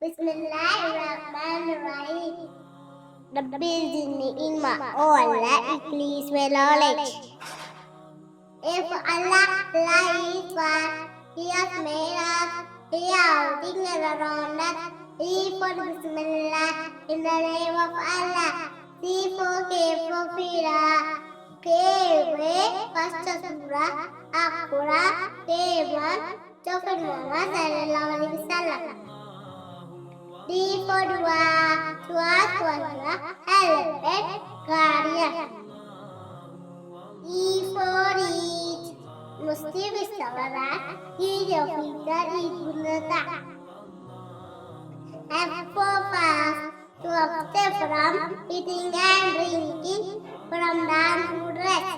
Bismillahirrahmanirrahim. Rabbi zidni ilma. Oh Allah, increase my knowledge. If Allah is one, He has made us, He outing around us. E for Bismillah, in the name of Allah. C for K for Fira. K way, first surah, Akura, K1, Prophet Muhammad sallallahu alaihi wasallam. D for dua, dua kuasa, elephant, guardian. E for each, Muslim is Sawarat, Eid of Fitr, Eid Gunata. F for fast, to abstain from eating and drinking, from dawn to rest.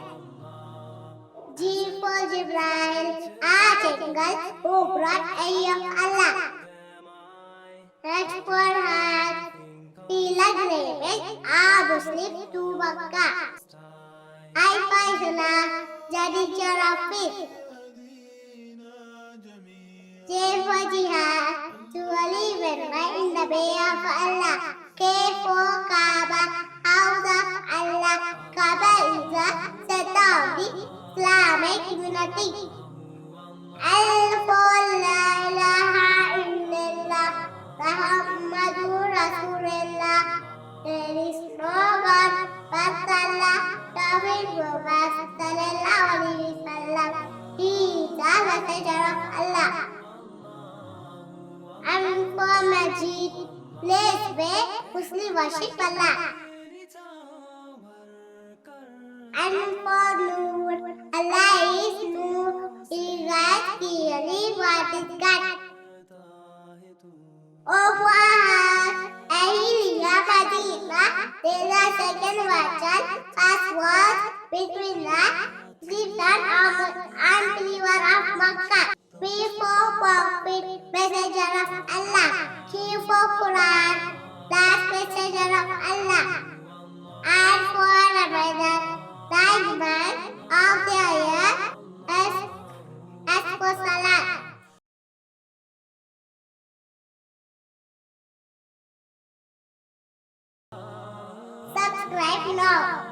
G for Jibril, Archangel, who brought eye of Allah. H for heart, he graves are Muslim to Makkah. I for Sunnah, Judicial of it. J for Jihad, to live and fight in the way of Allah. K for Kaaba, house of Allah. Kaaba is the center of the Islamic unity. L for La ilaha illallah, Muhammadur Rasulullah. There is no God but Allah. Prophet Muhammad sallallahu alaihi wasallam. He is the messenger of Allah. M for Masjid, place where Muslims worship Allah. N for Noor, Allah is Noor. He guides clearly what is God. O for Ahad, Ahiliya Fatima, there is a second version, first was between the Sultan and believer of Makkah. P for Prophet, messenger of Allah. Q for Quran, last messenger of Allah. R for Ramadan, ninth month of the year. S for Salat. Subscribe now.